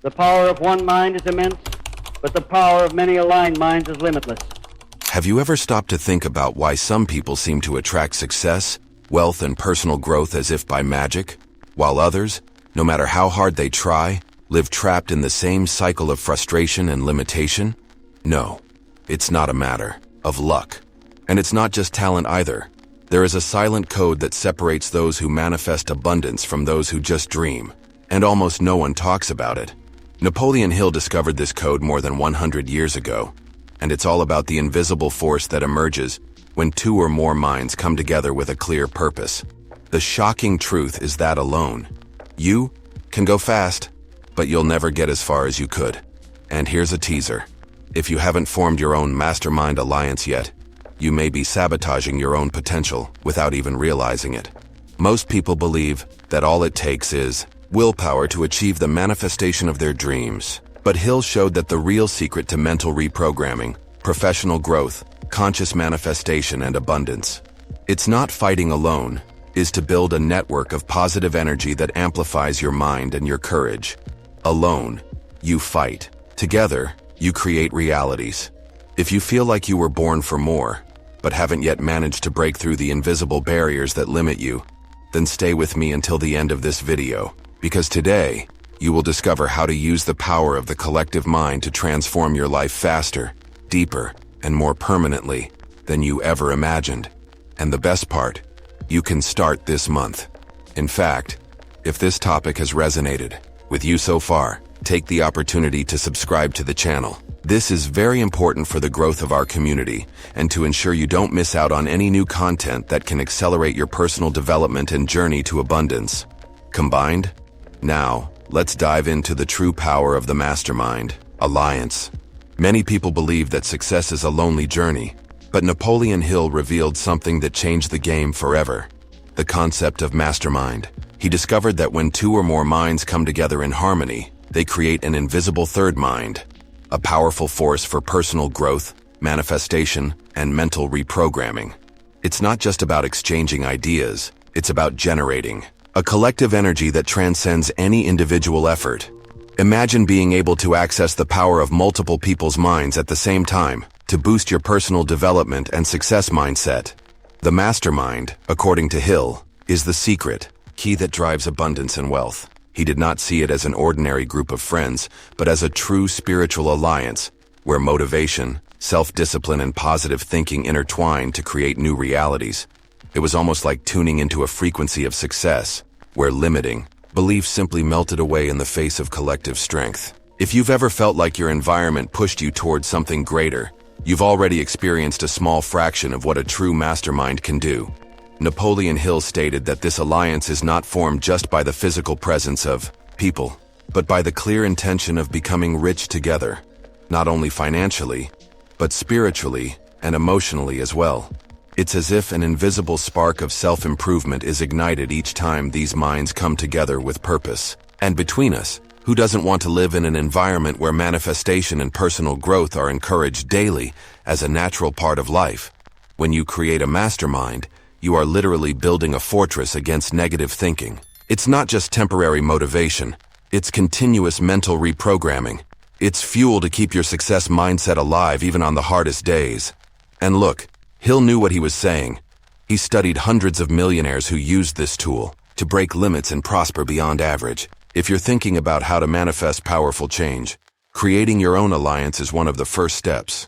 The power of one mind is immense, but the power of many aligned minds is limitless. Have you ever stopped to think about why some people seem to attract success, wealth, and personal growth as if by magic, while others, no matter how hard they try, live trapped in the same cycle of frustration and limitation? No, it's not a matter of luck. And it's not just talent either. There is a silent code that separates those who manifest abundance from those who just dream, and almost no one talks about it. Napoleon Hill discovered this code more than 100 years ago, and it's all about the invisible force that emerges when two or more minds come together with a clear purpose. The shocking truth is that alone, you can go fast, but you'll never get as far as you could. And here's a teaser. If you haven't formed your own Mastermind Alliance yet, you may be sabotaging your own potential without even realizing it. Most people believe that all it takes is willpower to achieve the manifestation of their dreams. But Hill showed that the real secret to mental reprogramming, professional growth, conscious manifestation, and abundance, it's not fighting alone, is to build a network of positive energy that amplifies your mind and your courage. Alone, you fight. Together, you create realities. If you feel like you were born for more, but haven't yet managed to break through the invisible barriers that limit you, then stay with me until the end of this video, because today, you will discover how to use the power of the collective mind to transform your life faster, deeper, and more permanently than you ever imagined. And the best part, you can start this month. In fact, if this topic has resonated with you so far, take the opportunity to subscribe to the channel. This is very important for the growth of our community and to ensure you don't miss out on any new content that can accelerate your personal development and journey to abundance. Combined? Now, let's dive into the true power of the Mastermind Alliance. Many people believe that success is a lonely journey, but Napoleon Hill revealed something that changed the game forever: the concept of mastermind. He discovered that when two or more minds come together in harmony, they create an invisible third mind, a powerful force for personal growth, manifestation, and mental reprogramming. It's not just about exchanging ideas, it's about generating a collective energy that transcends any individual effort. Imagine being able to access the power of multiple people's minds at the same time to boost your personal development and success mindset. The mastermind, according to Hill, is the secret key that drives abundance and wealth. He did not see it as an ordinary group of friends, but as a true spiritual alliance, where motivation, self-discipline, and positive thinking intertwine to create new realities. It was almost like tuning into a frequency of success, where limiting beliefs simply melted away in the face of collective strength. If you've ever felt like your environment pushed you towards something greater, you've already experienced a small fraction of what a true mastermind can do. Napoleon Hill stated that this alliance is not formed just by the physical presence of people, but by the clear intention of becoming rich together, not only financially, but spiritually and emotionally as well. It's as if an invisible spark of self-improvement is ignited each time these minds come together with purpose. And between us, who doesn't want to live in an environment where manifestation and personal growth are encouraged daily as a natural part of life? When you create a mastermind, you are literally building a fortress against negative thinking. It's not just temporary motivation, it's continuous mental reprogramming. It's fuel to keep your success mindset alive even on the hardest days. And look, Hill knew what he was saying. He studied hundreds of millionaires who used this tool to break limits and prosper beyond average. If you're thinking about how to manifest powerful change, creating your own alliance is one of the first steps.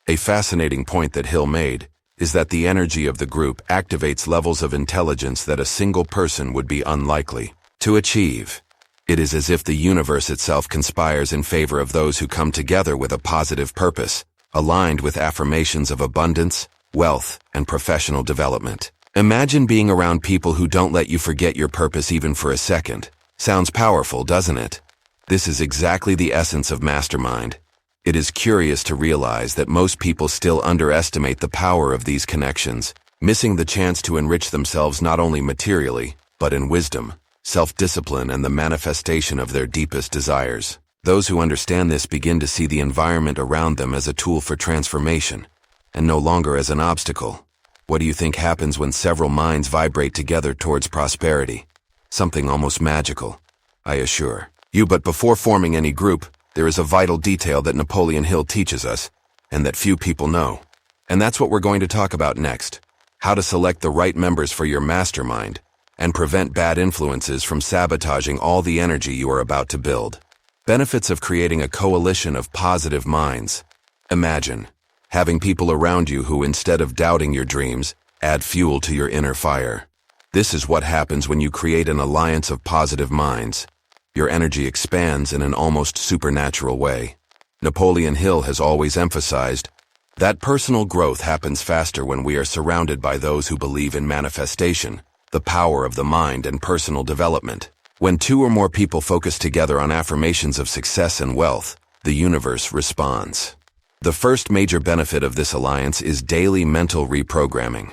A fascinating point that Hill made is that the energy of the group activates levels of intelligence that a single person would be unlikely to achieve. It is as if the universe itself conspires in favor of those who come together with a positive purpose, aligned with affirmations of abundance, wealth, and professional development. Imagine being around people who don't let you forget your purpose even for a second. Sounds powerful, doesn't it? This is exactly the essence of Mastermind. It is curious to realize that most people still underestimate the power of these connections, missing the chance to enrich themselves not only materially, but in wisdom, self-discipline, and the manifestation of their deepest desires. Those who understand this begin to see the environment around them as a tool for transformation, and no longer as an obstacle. What do you think happens when several minds vibrate together towards prosperity? Something almost magical, I assure But before forming any group, there is a vital detail that Napoleon Hill teaches us, and that few people know. And that's what we're going to talk about next. How to select the right members for your mastermind, and prevent bad influences from sabotaging all the energy you are about to build. Benefits of creating a coalition of positive minds. Imagine having people around you who, instead of doubting your dreams, add fuel to your inner fire. This is what happens when you create an alliance of positive minds. Your energy expands in an almost supernatural way. Napoleon Hill has always emphasized that personal growth happens faster when we are surrounded by those who believe in manifestation, the power of the mind, and personal development. When two or more people focus together on affirmations of success and wealth, the universe responds. The first major benefit of this alliance is daily mental reprogramming.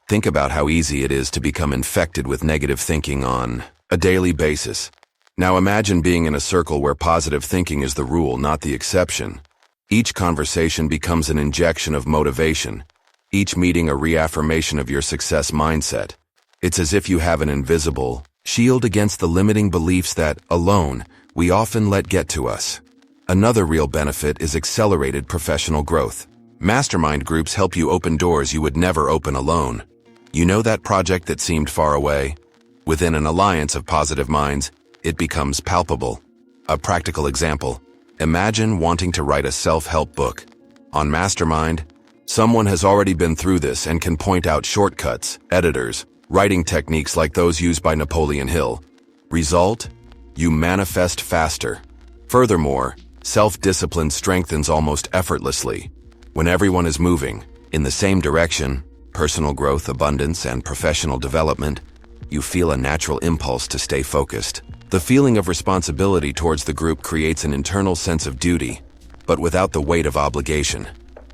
Think about how easy it is to become infected with negative thinking on a daily basis. Now imagine being in a circle where positive thinking is the rule, not the exception. Each conversation becomes an injection of motivation, each meeting a reaffirmation of your success mindset. It's as if you have an invisible shield against the limiting beliefs that, alone, we often let get to us. Another real benefit is accelerated professional growth. Mastermind groups help you open doors you would never open alone. You know that project that seemed far away? Within an alliance of positive minds, it becomes palpable. A practical example: imagine wanting to write a self-help book. On Mastermind, someone has already been through this and can point out shortcuts, editors, writing techniques like those used by Napoleon Hill. Result? You manifest faster. Furthermore, self-discipline strengthens almost effortlessly. When everyone is moving in the same direction, personal growth, abundance, and professional development, you feel a natural impulse to stay focused. The feeling of responsibility towards the group creates an internal sense of duty, but without the weight of obligation.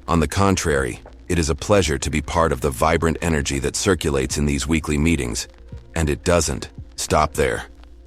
On the contrary, it is a pleasure to be part of the vibrant energy that circulates in these weekly meetings. And it doesn't stop there.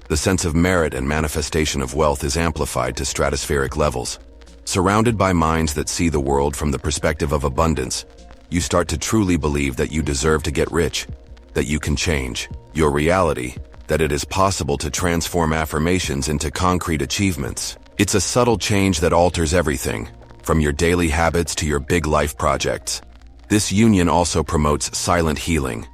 The sense of merit and manifestation of wealth is amplified to stratospheric levels. Surrounded by minds that see the world from the perspective of abundance, you start to truly believe that you deserve to get rich, that you can change your reality, that it is possible to transform affirmations into concrete achievements. It's a subtle change that alters everything, from your daily habits to your big life projects. This union also promotes silent healing.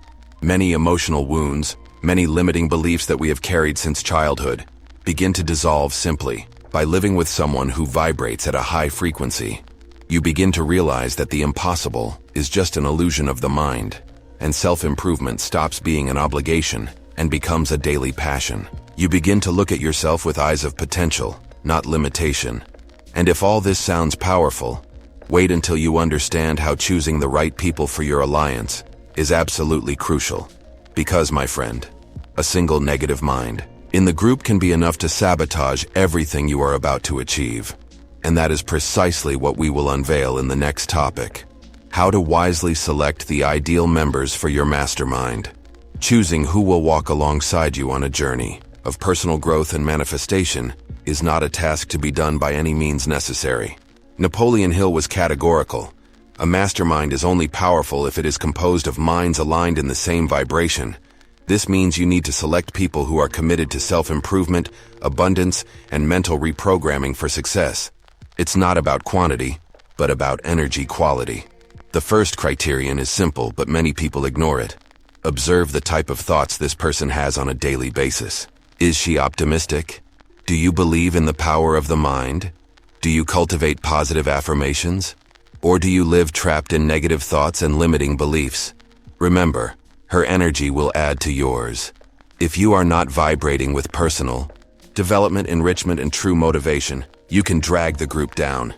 Many emotional wounds, many limiting beliefs that we have carried since childhood, begin to dissolve simply by living with someone who vibrates at a high frequency. You begin to realize that the impossible is just an illusion of the mind, and self-improvement stops being an obligation and becomes a daily passion. You begin to look at yourself with eyes of potential, not limitation. And if all this sounds powerful, wait until you understand how choosing the right people for your alliance is absolutely crucial. Because, my friend, a single negative mind in the group can be enough to sabotage everything you are about to achieve. And that is precisely what we will unveil in the next topic: how to wisely select the ideal members for your mastermind. Choosing who will walk alongside you on a journey of personal growth and manifestation is not a task to be done by any means necessary. Napoleon Hill was categorical. A mastermind is only powerful if it is composed of minds aligned in the same vibration. This means you need to select people who are committed to self-improvement, abundance, and mental reprogramming for success. It's not about quantity, but about energy quality. The first criterion is simple, but many people ignore it. Observe the type of thoughts this person has on a daily basis. Is she optimistic? Do you believe in the power of the mind? Do you cultivate positive affirmations? Or do you live trapped in negative thoughts and limiting beliefs? Remember, her energy will add to yours. If you are not vibrating with personal development, enrichment, and true motivation, you can drag the group down.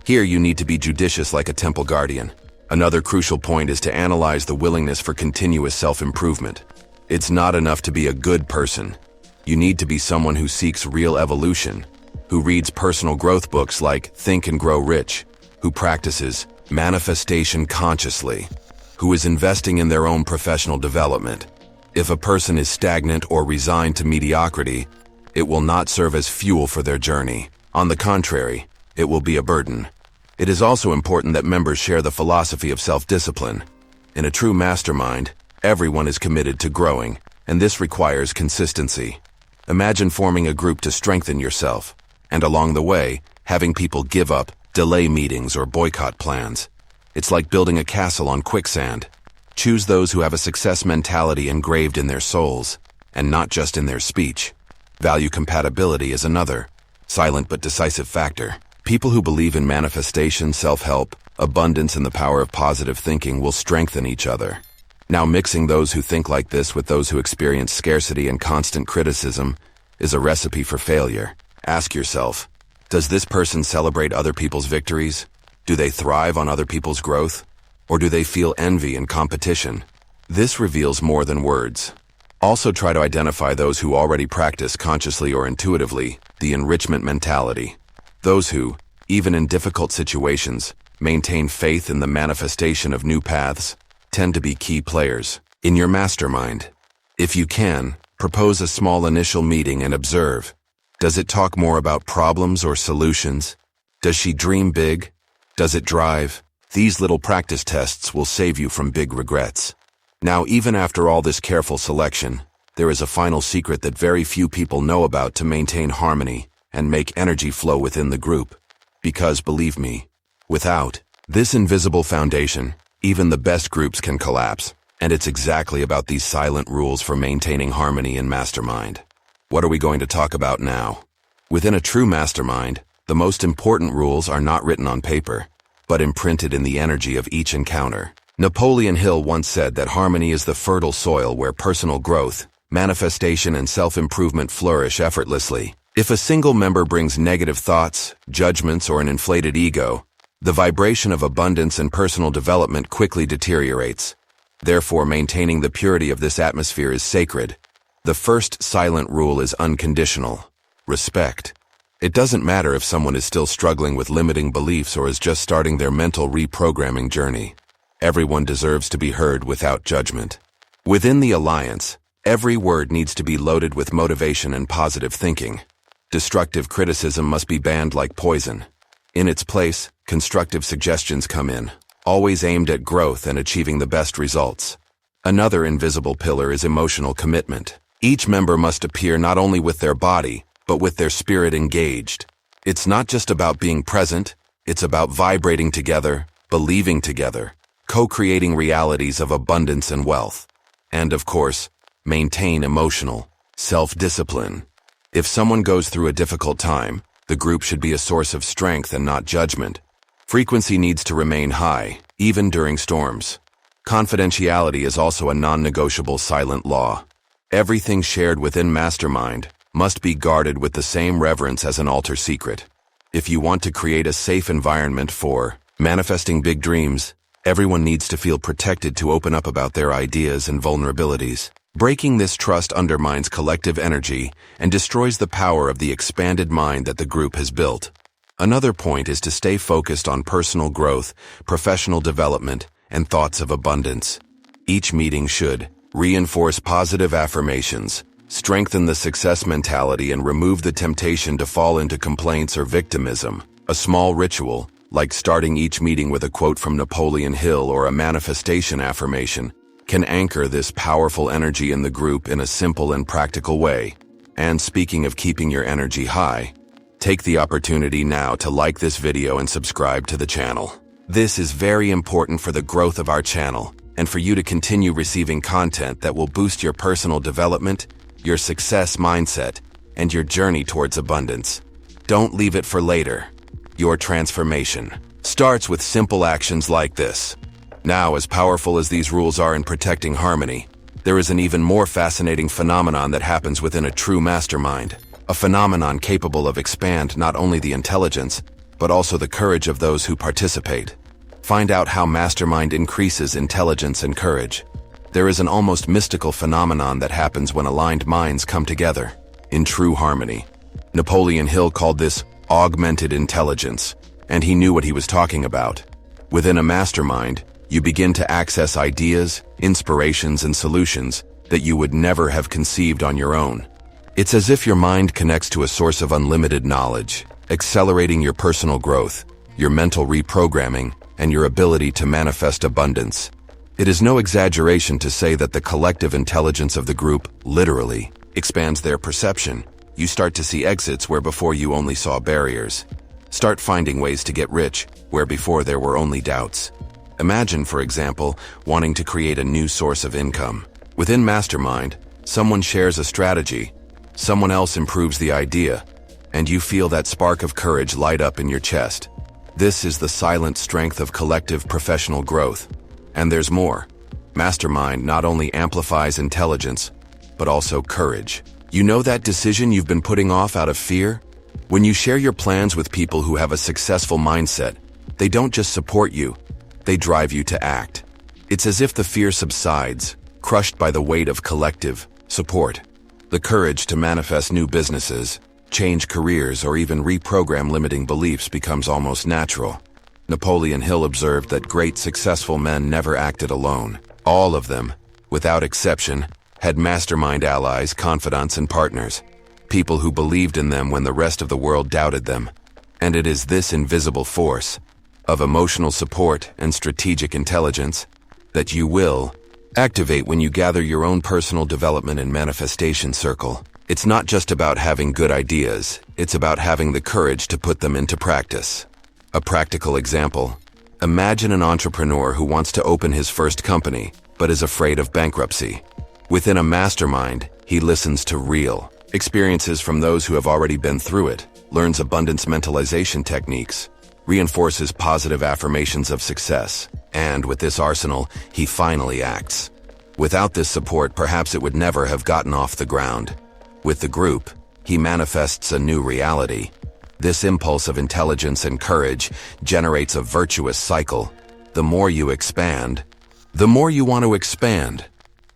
Here you need to be judicious like a temple guardian. Another crucial point is to analyze the willingness for continuous self-improvement. It's not enough to be a good person. You need to be someone who seeks real evolution, who reads personal growth books like Think and Grow Rich, who practices manifestation consciously, who is investing in their own professional development. If a person is stagnant or resigned to mediocrity, it will not serve as fuel for their journey. On the contrary, it will be a burden. It is also important that members share the philosophy of self-discipline. In a true mastermind, everyone is committed to growing, and this requires consistency. Imagine forming a group to strengthen yourself, and along the way, having people give up, delay meetings, or boycott plans. It's like building a castle on quicksand. Choose those who have a success mentality engraved in their souls, and not just in their speech. Value compatibility is another, silent but decisive factor. People who believe in manifestation, self-help, abundance, and the power of positive thinking will strengthen each other. Now, mixing those who think like this with those who experience scarcity and constant criticism is a recipe for failure. Ask yourself, does this person celebrate other people's victories? Do they thrive on other people's growth? Or do they feel envy and competition? This reveals more than words. Also try to identify those who already practice consciously or intuitively the enrichment mentality. Those who, even in difficult situations, maintain faith in the manifestation of new paths, tend to be key players in your mastermind. If you can, propose a small initial meeting and observe. Does it talk more about problems or solutions? Does she dream big? Does it drive? These little practice tests will save you from big regrets. Now, even after all this careful selection, there is a final secret that very few people know about to maintain harmony and make energy flow within the group. Because, believe me, without this invisible foundation, even the best groups can collapse, and it's exactly about these silent rules for maintaining harmony in mastermind. What are we going to talk about now? Within a true mastermind, the most important rules are not written on paper, but imprinted in the energy of each encounter. Napoleon Hill once said that harmony is the fertile soil where personal growth, manifestation, and self-improvement flourish effortlessly. If a single member brings negative thoughts, judgments, or an inflated ego, the vibration of abundance and personal development quickly deteriorates. Therefore, maintaining the purity of this atmosphere is sacred. The first silent rule is unconditional. Respect. It doesn't matter if someone is still struggling with limiting beliefs or is just starting their mental reprogramming journey. Everyone deserves to be heard without judgment. Within the alliance, every word needs to be loaded with motivation and positive thinking. Destructive criticism must be banned like poison. In its place, constructive suggestions come in, always aimed at growth and achieving the best results. Another invisible pillar is emotional commitment. Each member must appear not only with their body, but with their spirit engaged. It's not just about being present, it's about vibrating together, believing together, co-creating realities of abundance and wealth. And of course, maintain emotional self-discipline. If someone goes through a difficult time, the group should be a source of strength and not judgment. Frequency needs to remain high, even during storms. Confidentiality is also a non-negotiable silent law. Everything shared within Mastermind must be guarded with the same reverence as an altar secret. If you want to create a safe environment for manifesting big dreams, everyone needs to feel protected to open up about their ideas and vulnerabilities. Breaking this trust undermines collective energy and destroys the power of the expanded mind that the group has built. Another point is to stay focused on personal growth, professional development, and thoughts of abundance. Each meeting should reinforce positive affirmations, strengthen the success mentality, and remove the temptation to fall into complaints or victimism. A small ritual, like starting each meeting with a quote from Napoleon Hill or a manifestation affirmation, can anchor this powerful energy in the group in a simple and practical way. And speaking of keeping your energy high, take the opportunity now to like this video and subscribe to the channel. This is very important for the growth of our channel and for you to continue receiving content that will boost your personal development, your success mindset, and your journey towards abundance. Don't leave it for later. Your transformation starts with simple actions like this. Now, as powerful as these rules are in protecting harmony, there is an even more fascinating phenomenon that happens within a true mastermind. A phenomenon capable of expand not only the intelligence, but also the courage of those who participate. Find out how mastermind increases intelligence and courage. There is an almost mystical phenomenon that happens when aligned minds come together in true harmony. Napoleon Hill called this augmented intelligence, and he knew what he was talking about. Within a mastermind, you begin to access ideas, inspirations, and solutions that you would never have conceived on your own. It's as if your mind connects to a source of unlimited knowledge, accelerating your personal growth, your mental reprogramming, and your ability to manifest abundance. It is no exaggeration to say that the collective intelligence of the group literally expands their perception. You start to see exits where before you only saw barriers. Start finding ways to get rich where before there were only doubts. Imagine, for example, wanting to create a new source of income. Within Mastermind, someone shares a strategy, someone else improves the idea, and you feel that spark of courage light up in your chest. This is the silent strength of collective professional growth. And there's more. Mastermind not only amplifies intelligence, but also courage. You know that decision you've been putting off out of fear? When you share your plans with people who have a successful mindset, they don't just support you, they drive you to act. It's as if the fear subsides, crushed by the weight of collective support. The courage to manifest new businesses, change careers, or even reprogram limiting beliefs becomes almost natural. Napoleon Hill observed that great successful men never acted alone. All of them, without exception, had mastermind allies, confidants, and partners. People who believed in them when the rest of the world doubted them. And it is this invisible force of emotional support and strategic intelligence that you will activate when you gather your own personal development and manifestation circle. It's not just about having good ideas, it's about having the courage to put them into practice. A practical example. Imagine an entrepreneur who wants to open his first company, but is afraid of bankruptcy. Within a mastermind, he listens to real experiences from those who have already been through it, learns abundance mentalization techniques, reinforces positive affirmations of success, and with this arsenal, he finally acts. Without this support, perhaps it would never have gotten off the ground. With the group, he manifests a new reality. This impulse of intelligence and courage generates a virtuous cycle. The more you expand, the more you want to expand.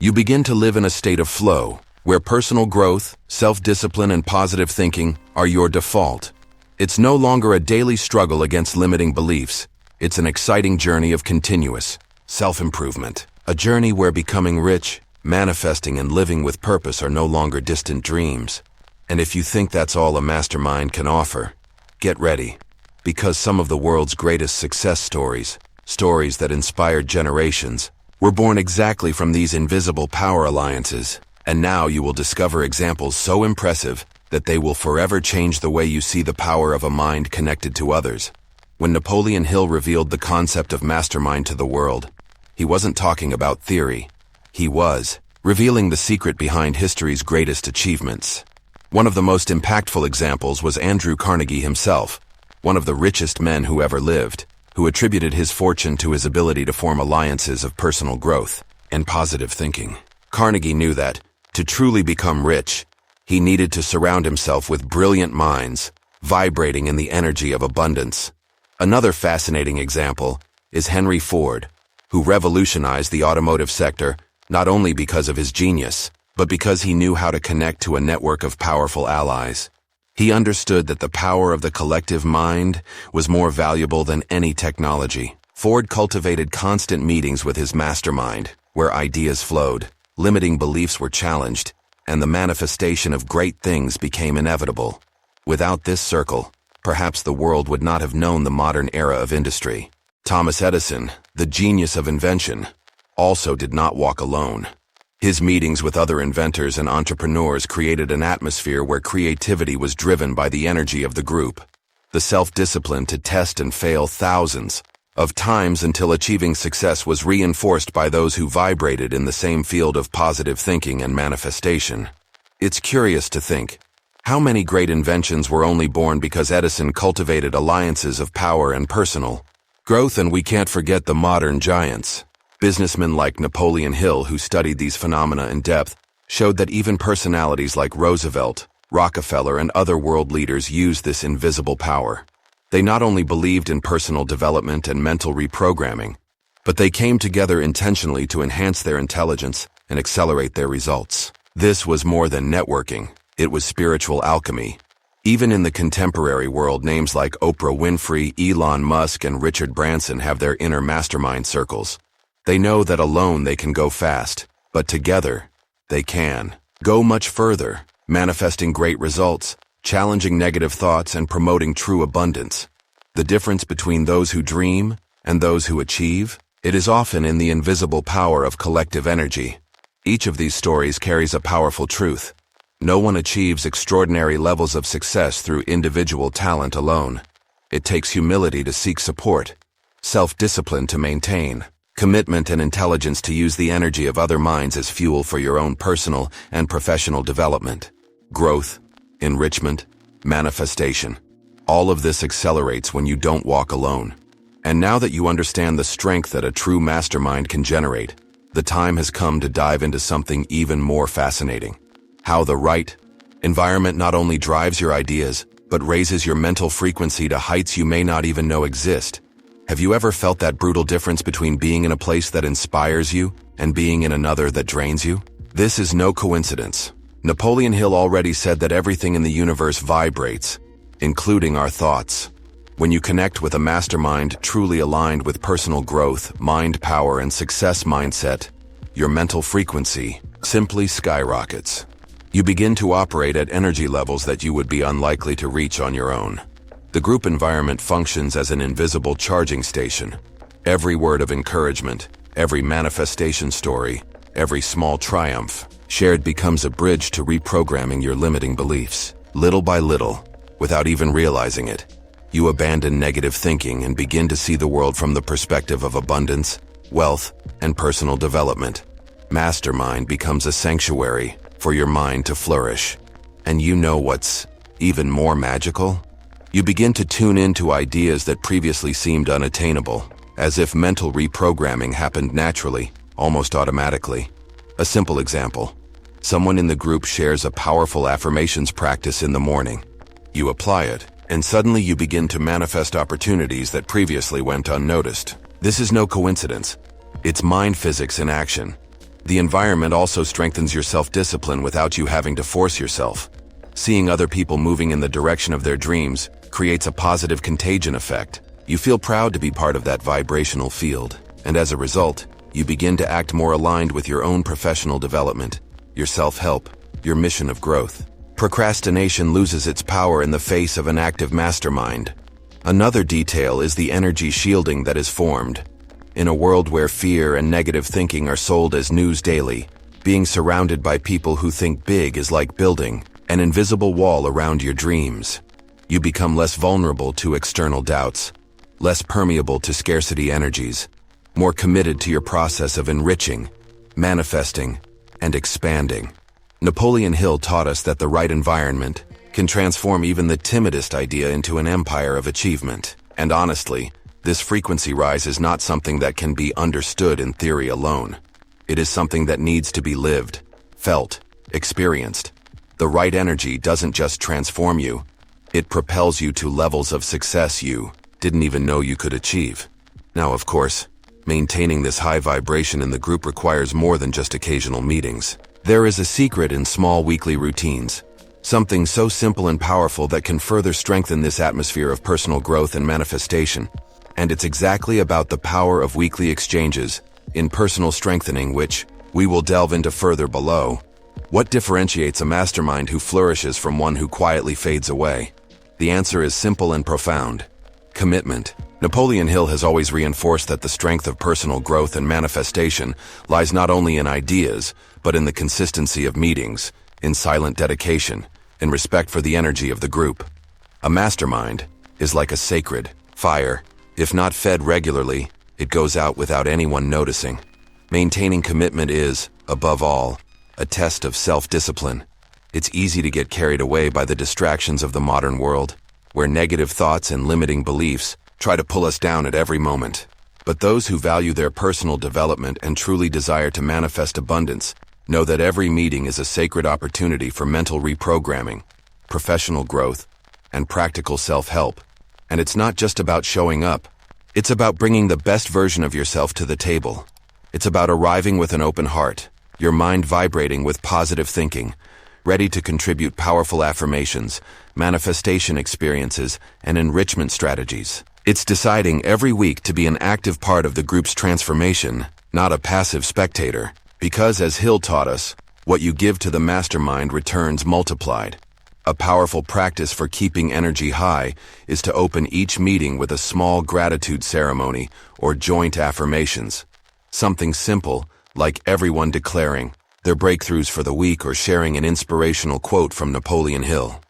You begin to live in a state of flow, where personal growth, self-discipline, and positive thinking are your default. It's no longer a daily struggle against limiting beliefs. It's an exciting journey of continuous self-improvement. A journey where becoming rich, manifesting, and living with purpose are no longer distant dreams. And if you think that's all a mastermind can offer, get ready. Because some of the world's greatest success stories, stories that inspired generations, were born exactly from these invisible power alliances. And now you will discover examples so impressive that they will forever change the way you see the power of a mind connected to others. When Napoleon Hill revealed the concept of mastermind to the world, he wasn't talking about theory. He was revealing the secret behind history's greatest achievements. One of the most impactful examples was Andrew Carnegie himself, one of the richest men who ever lived, who attributed his fortune to his ability to form alliances of personal growth and positive thinking. Carnegie knew that, to truly become rich, he needed to surround himself with brilliant minds, vibrating in the energy of abundance. Another fascinating example is Henry Ford, who revolutionized the automotive sector not only because of his genius, but because he knew how to connect to a network of powerful allies. He understood that the power of the collective mind was more valuable than any technology. Ford cultivated constant meetings with his mastermind, where ideas flowed, limiting beliefs were challenged, and the manifestation of great things became inevitable. Without this circle, perhaps the world would not have known the modern era of industry. Thomas Edison, the genius of invention, also did not walk alone. His meetings with other inventors and entrepreneurs created an atmosphere where creativity was driven by the energy of the group, the self-discipline to test and fail thousands of times until achieving success was reinforced by those who vibrated in the same field of positive thinking and manifestation. It's curious to think, how many great inventions were only born because Edison cultivated alliances of power and personal growth? And we can't forget the modern giants. Businessmen like Napoleon Hill, who studied these phenomena in depth, showed that even personalities like Roosevelt, Rockefeller, and other world leaders used this invisible power. They not only believed in personal development and mental reprogramming, but they came together intentionally to enhance their intelligence and accelerate their results. This was more than networking. It was spiritual alchemy. Even in the contemporary world, names like Oprah Winfrey, Elon Musk, and Richard Branson have their inner mastermind circles. They know that alone they can go fast, but together they can go much further, manifesting great results, challenging negative thoughts, and promoting true abundance. The difference between those who dream and those who achieve, it is often in the invisible power of collective energy. Each of these stories carries a powerful truth. No one achieves extraordinary levels of success through individual talent alone. It takes humility to seek support, self-discipline to maintain, commitment and intelligence to use the energy of other minds as fuel for your own personal and professional development. Growth, enrichment, manifestation. All of this accelerates when you don't walk alone. And now that you understand the strength that a true mastermind can generate, the time has come to dive into something even more fascinating. How the right environment not only drives your ideas, but raises your mental frequency to heights you may not even know exist. Have you ever felt that brutal difference between being in a place that inspires you and being in another that drains you? This is no coincidence. Napoleon Hill already said that everything in the universe vibrates, including our thoughts. When you connect with a mastermind truly aligned with personal growth, mind power, and success mindset, your mental frequency simply skyrockets. You begin to operate at energy levels that you would be unlikely to reach on your own. The group environment functions as an invisible charging station. Every word of encouragement, every manifestation story, every small triumph shared becomes a bridge to reprogramming your limiting beliefs. Little by little, without even realizing it, you abandon negative thinking and begin to see the world from the perspective of abundance, wealth, and personal development. Mastermind becomes a sanctuary for your mind to flourish. And you know what's even more magical? You begin to tune into ideas that previously seemed unattainable, as if mental reprogramming happened naturally, almost automatically. A simple example. Someone in the group shares a powerful affirmations practice in the morning. You apply it, and suddenly you begin to manifest opportunities that previously went unnoticed. This is no coincidence. It's mind physics in action. The environment also strengthens your self-discipline without you having to force yourself. Seeing other people moving in the direction of their dreams creates a positive contagion effect. You feel proud to be part of that vibrational field, and as a result, you begin to act more aligned with your own professional development, your self-help, your mission of growth. Procrastination loses its power in the face of an active mastermind. Another detail is the energy shielding that is formed. In a world where fear and negative thinking are sold as news daily, being surrounded by people who think big is like building an invisible wall around your dreams. You become less vulnerable to external doubts, less permeable to scarcity energies, more committed to your process of enriching, manifesting, and expanding. Napoleon Hill taught us that the right environment can transform even the timidest idea into an empire of achievement. And honestly, this frequency rise is not something that can be understood in theory alone. It is something that needs to be lived, felt, experienced. The right energy doesn't just transform you, it propels you to levels of success you didn't even know you could achieve. Now, of course, maintaining this high vibration in the group requires more than just occasional meetings. There is a secret in small weekly routines, something so simple and powerful that can further strengthen this atmosphere of personal growth and manifestation. And it's exactly about the power of weekly exchanges in personal strengthening, which we will delve into further below. What differentiates a mastermind who flourishes from one who quietly fades away? The answer is simple and profound. Commitment. Napoleon Hill has always reinforced that the strength of personal growth and manifestation lies not only in ideas, but in the consistency of meetings, in silent dedication, in respect for the energy of the group. A mastermind is like a sacred fire. If not fed regularly, it goes out without anyone noticing. Maintaining commitment is, above all, a test of self-discipline. It's easy to get carried away by the distractions of the modern world, where negative thoughts and limiting beliefs try to pull us down at every moment. But those who value their personal development and truly desire to manifest abundance know that every meeting is a sacred opportunity for mental reprogramming, professional growth, and practical self-help. And it's not just about showing up. It's about bringing the best version of yourself to the table. It's about arriving with an open heart, your mind vibrating with positive thinking, ready to contribute powerful affirmations, manifestation experiences, and enrichment strategies. It's deciding every week to be an active part of the group's transformation, not a passive spectator. Because, as Hill taught us, what you give to the mastermind returns multiplied. A powerful practice for keeping energy high is to open each meeting with a small gratitude ceremony or joint affirmations. Something simple, like everyone declaring, their breakthroughs for the week, or sharing an inspirational quote from Napoleon Hill.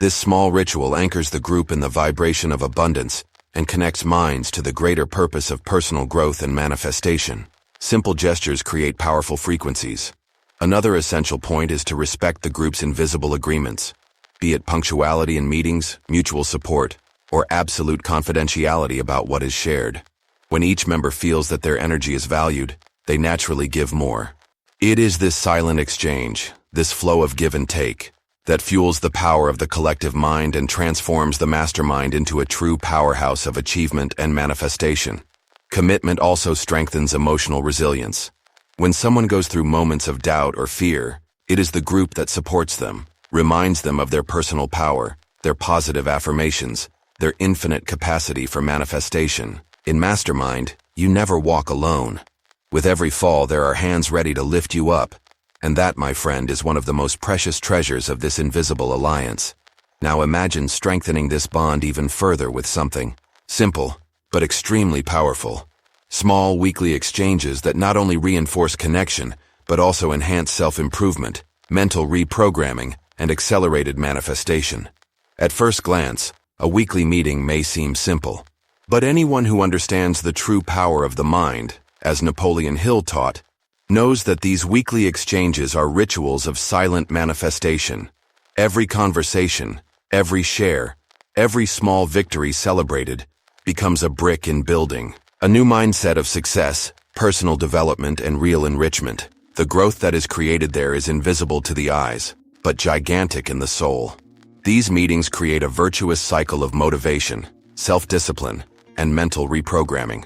This small ritual anchors the group in the vibration of abundance and connects minds to the greater purpose of personal growth and manifestation. Simple gestures create powerful frequencies. Another essential point is to respect the group's invisible agreements, be it punctuality in meetings, mutual support, or absolute confidentiality about what is shared. When each member feels that their energy is valued, they naturally give more. It is this silent exchange, this flow of give and take, that fuels the power of the collective mind and transforms the mastermind into a true powerhouse of achievement and manifestation. Commitment also strengthens emotional resilience. When someone goes through moments of doubt or fear, it is the group that supports them, reminds them of their personal power, their positive affirmations, their infinite capacity for manifestation. In Mastermind, you never walk alone. With every fall, there are hands ready to lift you up. And that, my friend, is one of the most precious treasures of this invisible alliance. Now imagine strengthening this bond even further with something simple, but extremely powerful. Small weekly exchanges that not only reinforce connection, but also enhance self-improvement, mental reprogramming, and accelerated manifestation. At first glance, a weekly meeting may seem simple, but anyone who understands the true power of the mind, as Napoleon Hill taught, knows that these weekly exchanges are rituals of silent manifestation. Every conversation, every share, every small victory celebrated becomes a brick in building a new mindset of success, personal development, and real enrichment. The growth that is created there is invisible to the eyes, but gigantic in the soul. These meetings create a virtuous cycle of motivation, self-discipline, and mental reprogramming.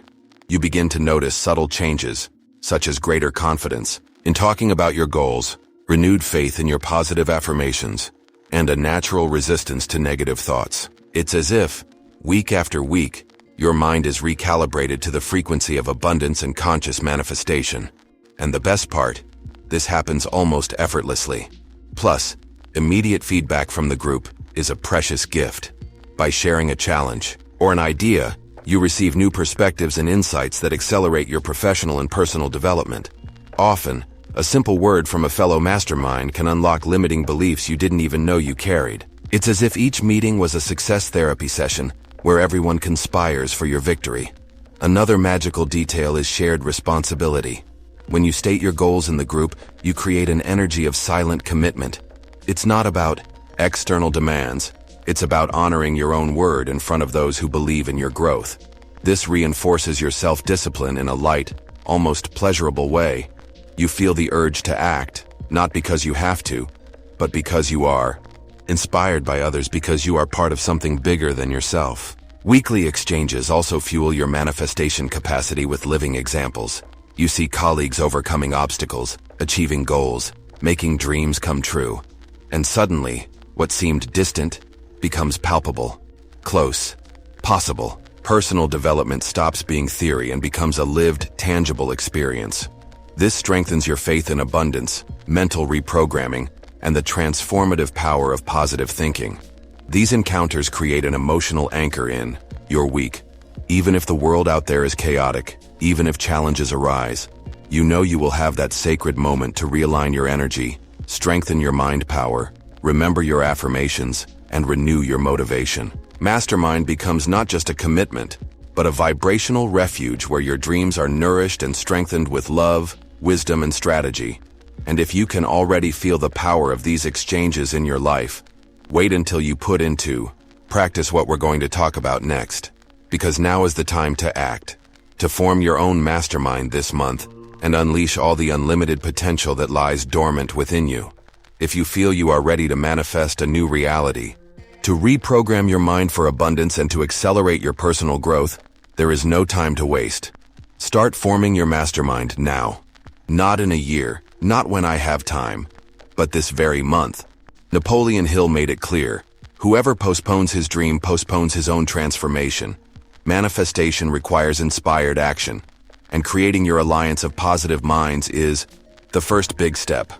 You begin to notice subtle changes, such as greater confidence in talking about your goals, renewed faith in your positive affirmations, and a natural resistance to negative thoughts. It's as if, week after week, your mind is recalibrated to the frequency of abundance and conscious manifestation. And the best part, this happens almost effortlessly. Plus, immediate feedback from the group is a precious gift. By sharing a challenge or an idea, you receive new perspectives and insights that accelerate your professional and personal development. Often, a simple word from a fellow mastermind can unlock limiting beliefs you didn't even know you carried. It's as if each meeting was a success therapy session where everyone conspires for your victory. Another magical detail is shared responsibility. When you state your goals in the group, you create an energy of silent commitment. It's not about external demands. It's about honoring your own word in front of those who believe in your growth. This reinforces your self-discipline in a light, almost pleasurable way. You feel the urge to act, not because you have to, but because you are. Inspired by others because you are part of something bigger than yourself. Weekly exchanges also fuel your manifestation capacity with living examples. You see colleagues overcoming obstacles, achieving goals, making dreams come true. And suddenly, what seemed distant becomes palpable, close, possible. Personal development stops being theory and becomes a lived, tangible experience. This strengthens your faith in abundance, mental reprogramming, and the transformative power of positive thinking. These encounters create an emotional anchor in your week. Even if the world out there is chaotic, even if challenges arise, you know you will have that sacred moment to realign your energy, strengthen your mind power, remember your affirmations, and renew your motivation. Mastermind becomes not just a commitment, but a vibrational refuge where your dreams are nourished and strengthened with love, wisdom, and strategy. And if you can already feel the power of these exchanges in your life, wait until you put into practice what we're going to talk about next. Because now is the time to act, to form your own mastermind this month, and unleash all the unlimited potential that lies dormant within you. If you feel you are ready to manifest a new reality, to reprogram your mind for abundance and to accelerate your personal growth, there is no time to waste. Start forming your mastermind now. Not in a year, not when I have time, but this very month. Napoleon Hill made it clear, whoever postpones his dream postpones his own transformation. Manifestation requires inspired action, and creating your alliance of positive minds is the first big step.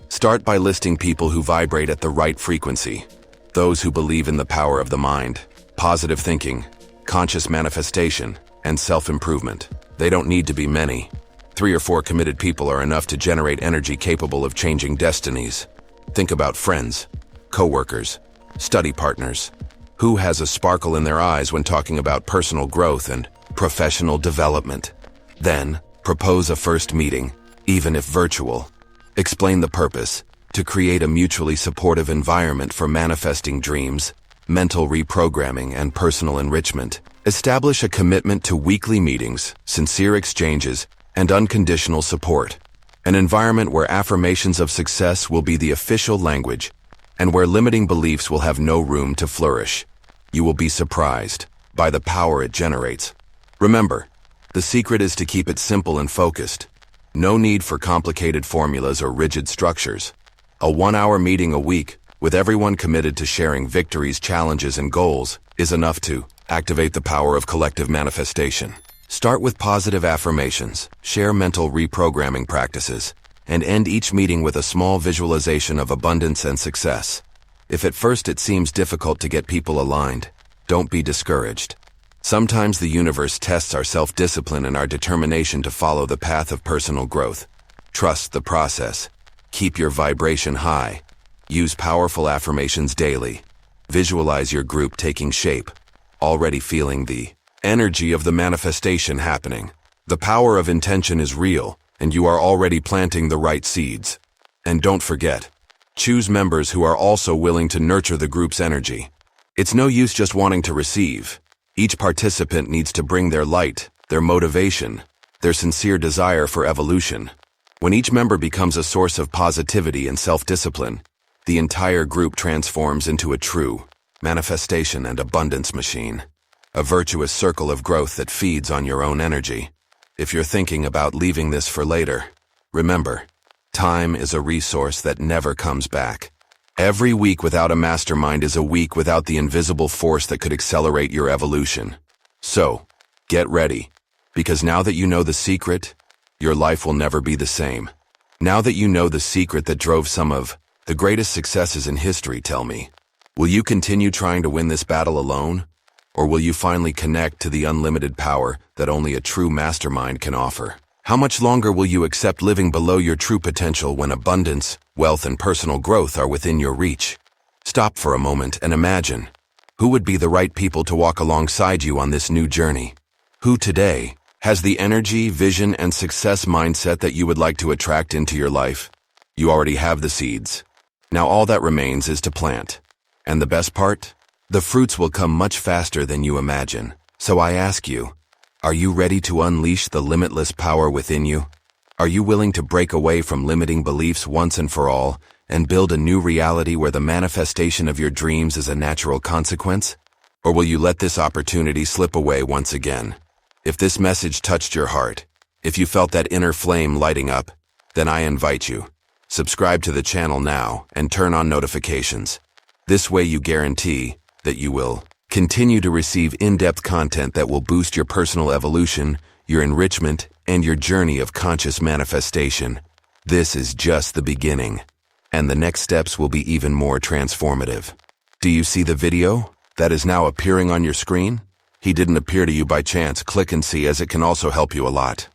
Start by listing people who vibrate at the right frequency, those who believe in the power of the mind, positive thinking, conscious manifestation, and self-improvement. They don't need to be many. 3 or 4 committed people are enough to generate energy capable of changing destinies. Think about friends, coworkers, study partners. Who has a sparkle in their eyes when talking about personal growth and professional development? Then, propose a first meeting, even if virtual. Explain the purpose: to create a mutually supportive environment for manifesting dreams, mental reprogramming, and personal enrichment. Establish a commitment to weekly meetings, sincere exchanges, and unconditional support. An environment where affirmations of success will be the official language, and where limiting beliefs will have no room to flourish. You will be surprised by the power it generates. Remember, the secret is to keep it simple and focused. No need for complicated formulas or rigid structures. A 1-hour meeting a week, with everyone committed to sharing victories, challenges, and goals, is enough to activate the power of collective manifestation. Start with positive affirmations, share mental reprogramming practices, and end each meeting with a small visualization of abundance and success. If at first it seems difficult to get people aligned, don't be discouraged. Sometimes the universe tests our self-discipline and our determination to follow the path of personal growth. Trust the process. Keep your vibration high. Use powerful affirmations daily. Visualize your group taking shape, already feeling the energy of the manifestation happening. The power of intention is real, and you are already planting the right seeds. And don't forget, choose members who are also willing to nurture the group's energy. It's no use just wanting to receive. Each participant needs to bring their light, their motivation, their sincere desire for evolution. When each member becomes a source of positivity and self-discipline, the entire group transforms into a true manifestation and abundance machine. A virtuous circle of growth that feeds on your own energy. If you're thinking about leaving this for later, remember, time is a resource that never comes back. Every week without a mastermind is a week without the invisible force that could accelerate your evolution. So, get ready, because now that you know the secret, your life will never be the same. Now that you know the secret that drove some of the greatest successes in history, tell me, will you continue trying to win this battle alone? Or will you finally connect to the unlimited power that only a true mastermind can offer? How much longer will you accept living below your true potential when abundance, wealth, and personal growth are within your reach? Stop for a moment and imagine, who would be the right people to walk alongside you on this new journey? Who today has the energy, vision, and success mindset that you would like to attract into your life? You already have the seeds. Now all that remains is to plant. And the best part? The fruits will come much faster than you imagine. So I ask you, are you ready to unleash the limitless power within you? Are you willing to break away from limiting beliefs once and for all and build a new reality where the manifestation of your dreams is a natural consequence? Or will you let this opportunity slip away once again? If this message touched your heart, if you felt that inner flame lighting up, then I invite you, subscribe to the channel now and turn on notifications. This way you guarantee that you will continue to receive in-depth content that will boost your personal evolution, your enrichment, and your journey of conscious manifestation. This is just the beginning, and the next steps will be even more transformative. Do you see the video that is now appearing on your screen? He didn't appear to you by chance. Click and see, as it can also help you a lot.